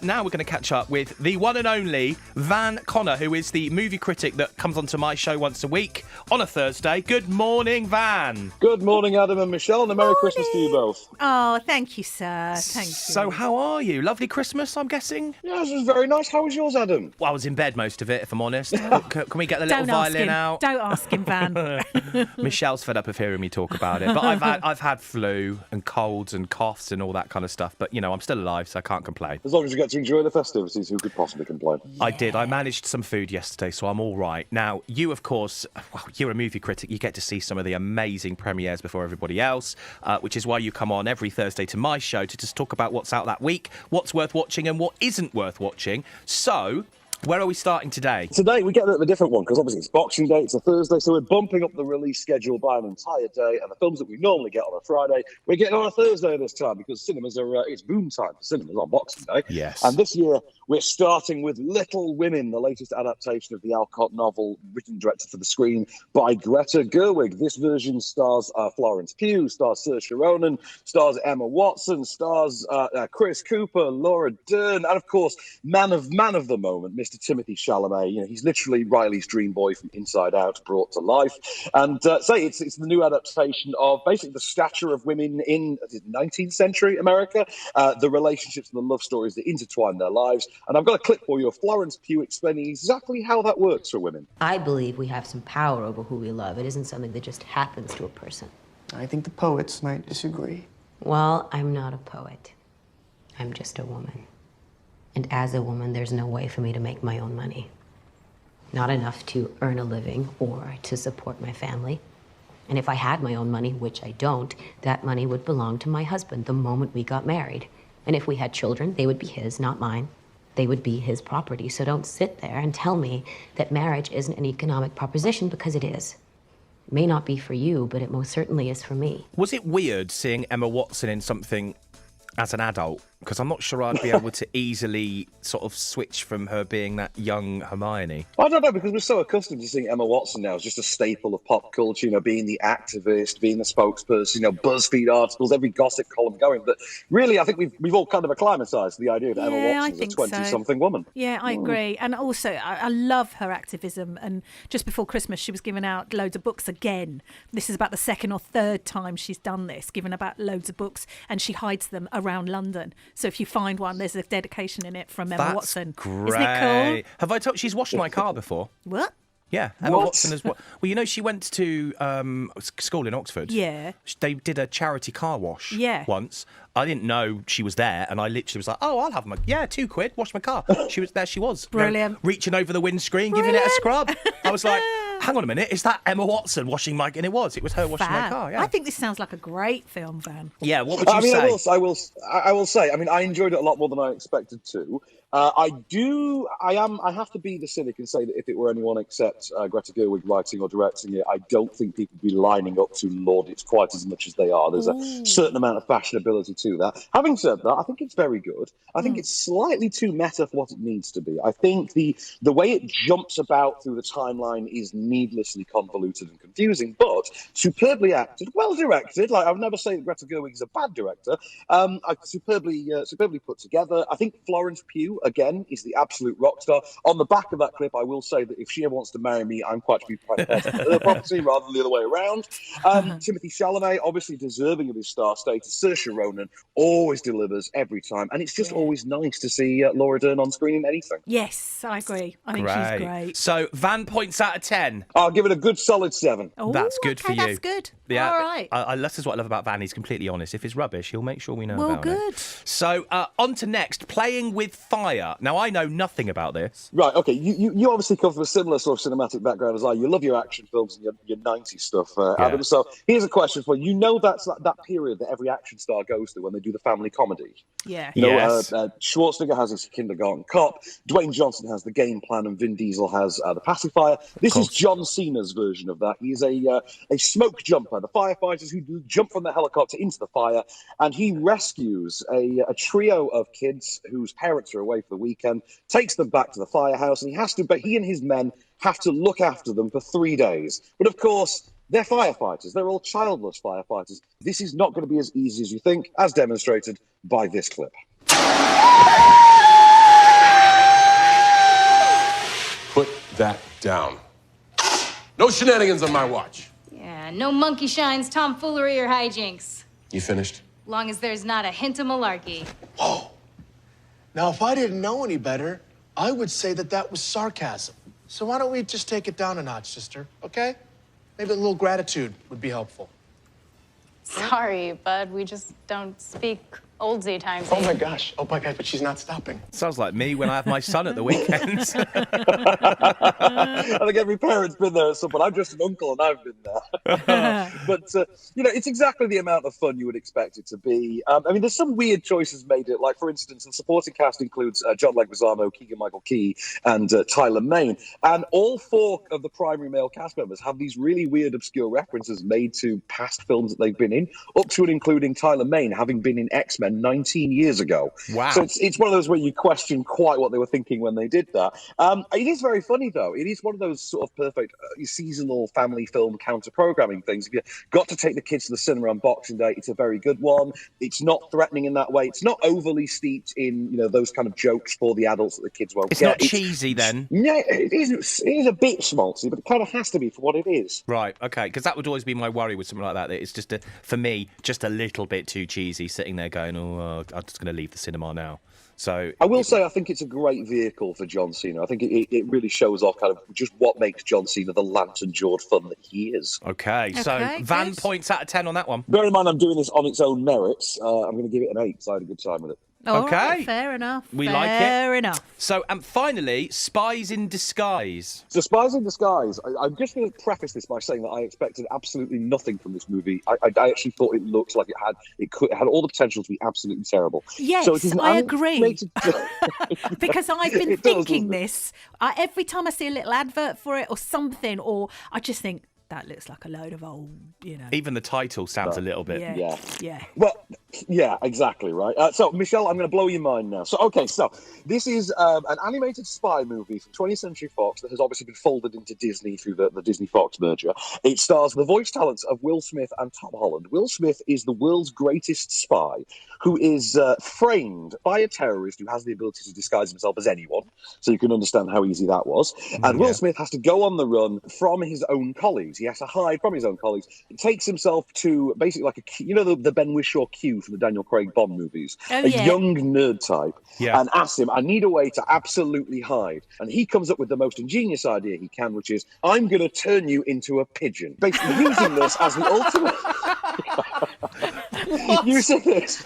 Now we're going to catch up with the one and only Van Connor, who is the movie critic that comes onto my show once a week on a Thursday. Good morning, Van. Good morning, Adam and Michelle, and a Merry Christmas to you both. Oh, thank you, sir. Thank you. So how are you? Lovely Christmas, I'm guessing? Yeah, this was very nice. How was yours, Adam? Well, I was in bed most of it, if I'm honest. Can we get the little violin out? Don't ask him, Van. Michelle's fed up of hearing me talk about it. But I've had flu and colds and coughs and all that kind of stuff. But, you know, I'm still alive, so I can't complain. As long as you get to enjoy the festivities, who could possibly complain? I did. I managed some food yesterday, so I'm all right. Now, you, of course, well, you're a movie critic. You get to see some of the amazing premieres before everybody else, which is why you come on every Thursday to my show to just talk about what's out that week, what's worth watching and what isn't worth watching. So, where are we starting today? Today, we get a bit of a different one, because obviously it's Boxing Day, it's a Thursday, so we're bumping up the release schedule by an entire day, and the films that we normally get on a Friday, we're getting on a Thursday this time, because cinemas are, it's boom time for cinemas on Boxing Day. Yes. And this year, we're starting with Little Women, the latest adaptation of the Alcott novel, written and directed for the screen by Greta Gerwig. This version stars Florence Pugh, stars Saoirse Ronan, stars Emma Watson, stars Chris Cooper, Laura Dern, and of course, man of the moment, Mr. Timothy Chalamet. You know, he's literally Riley's dream boy from Inside Out brought to life. And it's the new adaptation of basically the stature of women in 19th century America, the relationships and the love stories that intertwine their lives. And I've got a clip for you of Florence Pugh explaining exactly how that works for women. I believe we have some power over who we love. It isn't something that just happens to a person. I think the poets might disagree. Well, I'm not a poet. I'm just a woman. And as a woman, there's no way for me to make my own money. Not enough to earn a living or to support my family. And if I had my own money, which I don't, that money would belong to my husband the moment we got married. And if we had children, they would be his, not mine. They would be his property. So don't sit there and tell me that marriage isn't an economic proposition, because it is. It may not be for you, but it most certainly is for me. Was it weird seeing Emma Watson in something as an adult? Because I'm not sure I'd be able to easily sort of switch from her being that young Hermione. I don't know, because we're so accustomed to seeing Emma Watson now as just a staple of pop culture, you know, being the activist, being the spokesperson, you know, BuzzFeed articles, every gossip column going. But really, I think we've all kind of acclimatised to the idea that Emma Watson is a 20-something woman. Yeah, I agree. And also, I love her activism. And just before Christmas, she was giving out loads of books again. This is about the second or third time she's done this, giving about loads of books, and she hides them around London. So if you find one, there's a dedication in it from Emma Watson. Great. Isn't it cool? Have I told she's washed my car before? What? Yeah, Emma Watson as well. Well, you know, she went to school in Oxford. Yeah. They did a charity car wash once. I didn't know she was there, and I literally was like, oh, I'll have my... Yeah, £2, wash my car. She was. Brilliant. You know, reaching over the windscreen, giving it a scrub. I was like, hang on a minute, is that Emma Watson washing my... And it was her washing my car, yeah. I think this sounds like a great film, Van. Yeah, what would you say? I will say, I enjoyed it a lot more than I expected to. I have to be the cynic and say that if it were anyone except Greta Gerwig writing or directing it, I don't think people would be lining up to laud it quite as much as they are. There's a certain amount of fashionability to that. Having said that, I think it's very good. I think it's slightly too meta for what it needs to be. I think the way it jumps about through the timeline is needlessly convoluted and confusing, but superbly acted, well directed. Like, I would never say that Greta Gerwig is a bad director. Superbly put together. I think Florence Pugh, again, is the absolute rock star. On the back of that clip, I will say that if she ever wants to marry me, I'm quite to be her property rather than the other way around. Timothy Chalamet, obviously deserving of his star status. Saoirse Ronan always delivers every time, and it's just always nice to see Laura Dern on screen in anything. Yes, I agree. I think she's great. So, Van points out of 10. I'll give it a good solid 7. Oh, that's good for you. That's good. Yeah, all right. This is what I love about Van. He's completely honest. If it's rubbish, he'll make sure we know about good. it. So, on to next, Playing with Fire. Now, I know nothing about this. Right, okay. You obviously come from a similar sort of cinematic background as I. You love your action films and your 90s stuff, Adam. So here's a question for you. You know that's that period that every action star goes through when they do the family comedy. Yeah. Yes. Schwarzenegger has his Kindergarten Cop. Dwayne Johnson has The Game Plan, and Vin Diesel has The Pacifier. This is John Cena's version of that. He's a smoke jumper, the firefighters who jump from the helicopter into the fire, and he rescues a trio of kids whose parents are away for the weekend, takes them back to the firehouse, and he and his men have to look after them for 3 days. But of course, they're firefighters. They're all childless firefighters. This is not going to be as easy as you think, as demonstrated by this clip. shenanigans on my watch. Yeah, no monkey shines, tomfoolery, or hijinks. You finished? Long as there's not a hint of malarkey. Whoa. Now, if I didn't know any better, I would say that was sarcasm. So why don't we just take it down a notch, sister, okay? Maybe a little gratitude would be helpful. Sorry, bud. We just don't speak oldsy times. Oh my gosh, but she's not stopping. Sounds like me when I have my son at the weekends. I think every parent's been there at some point. I'm just an uncle and I've been there. But, it's exactly the amount of fun you would expect it to be. There's some weird choices made it. Like, for instance, the supporting cast includes John Leguizamo, Keegan-Michael Key, and Tyler Mane. And all 4 of the primary male cast members have these really weird, obscure references made to past films that they've been in, up to and including Tyler Mane having been in X-Men 19 years ago. Wow. So it's one of those where you question quite what they were thinking when they did that. It is very funny, though. It is one of those sort of perfect seasonal family film counter-programming things. If you got to take the kids to the cinema on Boxing Day, it's a very good one. It's not threatening in that way. It's not overly steeped in, those kind of jokes for the adults that the kids won't It's get. not cheesy, then? Yeah, it is a bit schmaltzy, but it kind of has to be for what it is. Right, okay, because that would always be my worry with something like that. It's just, for me, just a little bit too cheesy, sitting there going, I'm just going to leave the cinema now. So I will say I think it's a great vehicle for John Cena. I think it really shows off kind of just what makes John Cena the lantern-jawed fun that he is. Okay, so Van good. points out of 10 on that one. Bear in mind I'm doing this on its own merits. I'm going to give it an 8 because I had a good time with it. All Okay. right, fair enough. We like it. Fair enough. So, and finally, Spies in Disguise. So Spies in Disguise, I'm just going to preface this by saying that I expected absolutely nothing from this movie. I actually thought it looked like it had all the potential to be absolutely terrible. Yes, so it is an I agree. animated- Because I've been It does, thinking doesn't it? this. Every time I see a little advert for it or something, or I just think, that looks like a load of old, Even the title sounds a little bit. Yeah. Well, yeah, exactly, right. So, Michelle, I'm going to blow your mind now. So this is an animated spy movie from 20th Century Fox that has obviously been folded into Disney through the Disney-Fox merger. It stars the voice talents of Will Smith and Tom Holland. Will Smith is the world's greatest spy who is framed by a terrorist who has the ability to disguise himself as anyone, so you can understand how easy that was. And Will Smith has to go on the run from his own colleagues. He has to hide from his own colleagues. He takes himself to basically like the Ben Whishaw Q from the Daniel Craig Bond movies, young nerd type, and asks him, I need a way to absolutely hide. And he comes up with the most ingenious idea he can, which is, I'm going to turn you into a pigeon. Basically using this as the ultimate... using this...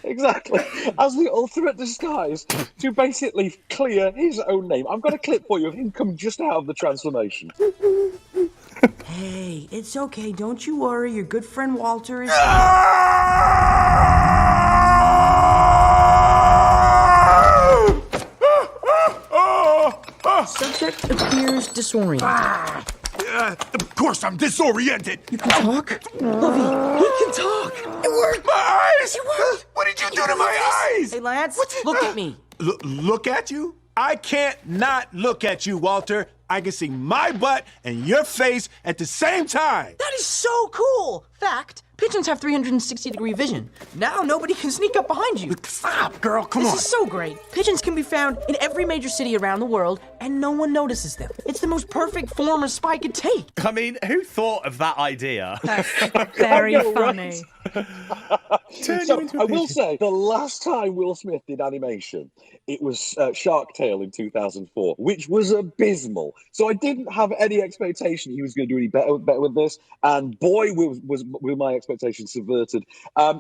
Exactly. As the ultimate disguise to basically clear his own name. I've got a clip for you of him coming just out of the transformation. Hey, it's okay. Don't you worry. Your good friend Walter is... Subject appears disoriented. Of course I'm disoriented. You can talk? Lovey, he can talk. It worked. My eyes! It worked. What did you do to my eyes? Hey, Lance, look at me. Look at you? I can't not look at you, Walter. I can see my butt and your face at the same time. That is so cool. Fact, pigeons have 360-degree vision. Now nobody can sneak up behind you. Stop, girl, come on. This is so great. Pigeons can be found in every major city around the world, and no one notices them. It's the most perfect form a spy could take. I mean, who thought of that idea? That's very funny. So I will say, the last time Will Smith did animation, it was Shark Tale in 2004, which was abysmal. So I didn't have any expectation he was going to do any better with this. And boy, were my expectations subverted.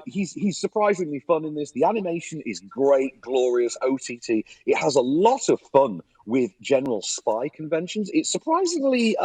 He's surprisingly fun in this. The animation is great, glorious, OTT. It has a lot of fun with general spy conventions. It's surprisingly...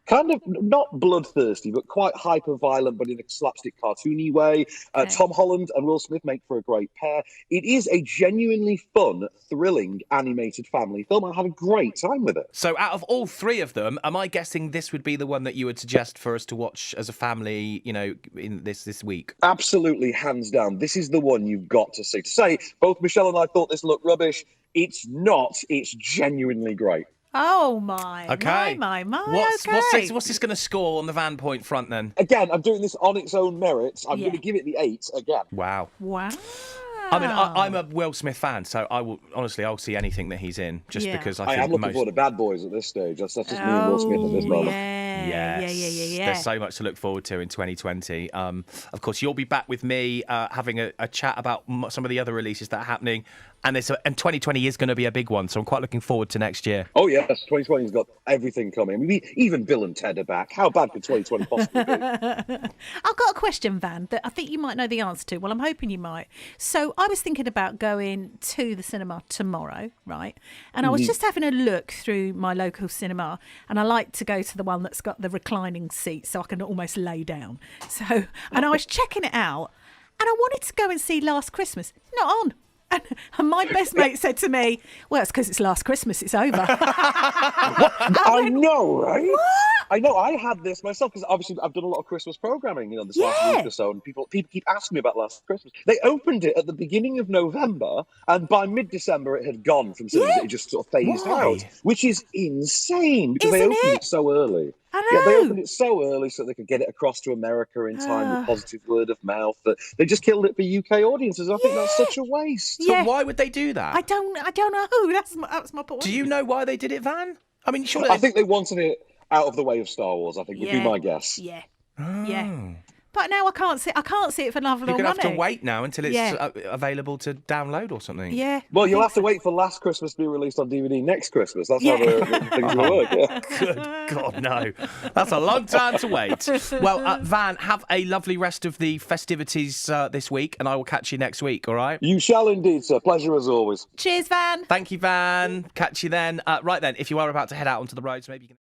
kind of not bloodthirsty, but quite hyper-violent, but in a slapstick, cartoony way. Tom Holland and Will Smith make for a great pair. It is a genuinely fun, thrilling, animated family film. I had a great time with it. So out of all 3 of them, am I guessing this would be the one that you would suggest for us to watch as a family, in this week? Absolutely, hands down. This is the one you've got to see. To say, both Michelle and I thought this looked rubbish, it's not. It's genuinely great. Oh, my. Okay. My. What's this going to score on the Van Point front then? Again, I'm doing this on its own merits. I'm going to give it the 8 again. Wow. I mean, I'm a Will Smith fan, so I'll see anything that he's in, just because I think am looking forward to Bad Boys at this stage. That's just me and Will Smith at this moment. Yeah. There's so much to look forward to in 2020. Of course, you'll be back with me having a chat about some of the other releases that are happening. And 2020 is going to be a big one, so I'm quite looking forward to next year. Oh, yes, 2020's got everything coming. I mean, even Bill and Ted are back. How bad could 2020 possibly be? I've got a question, Van, that I think you might know the answer to. Well, I'm hoping you might. So I was thinking about going to the cinema tomorrow, right? And I was just having a look through my local cinema, and I like to go to the one that's got the reclining seat so I can almost lay down. And I was checking it out, and I wanted to go and see Last Christmas. Not on. And my best mate said to me, well, it's because it's Last Christmas, it's over. I know, right? What? I know. I had this myself because obviously I've done a lot of Christmas programming, this last week or so, and people keep asking me about Last Christmas. They opened it at the beginning of November, and by mid-December it had gone from cinemas. It just sort of phased out, which is insane because they opened it so early. Yeah, they opened it so early so they could get it across to America in time with positive word of mouth. That they just killed it for UK audiences. I think that's such a waste. So why would they do that? I don't know. That's my point. Do you know why they did it, Van? I mean, surely I think they wanted it out of the way of Star Wars. I think would be my guess. Yeah. But now I can't see it for another long. You're going to have to wait now until it's available to download or something. Yeah. Well, you'll have to wait for Last Christmas to be released on DVD next Christmas. That's how the things will work. Yeah. Good God, no. That's a long time to wait. Well, Van, have a lovely rest of the festivities this week, and I will catch you next week, all right? You shall indeed, sir. Pleasure as always. Cheers, Van. Thank you, Van. Catch you then. Right then, if you are about to head out onto the roads, maybe you can...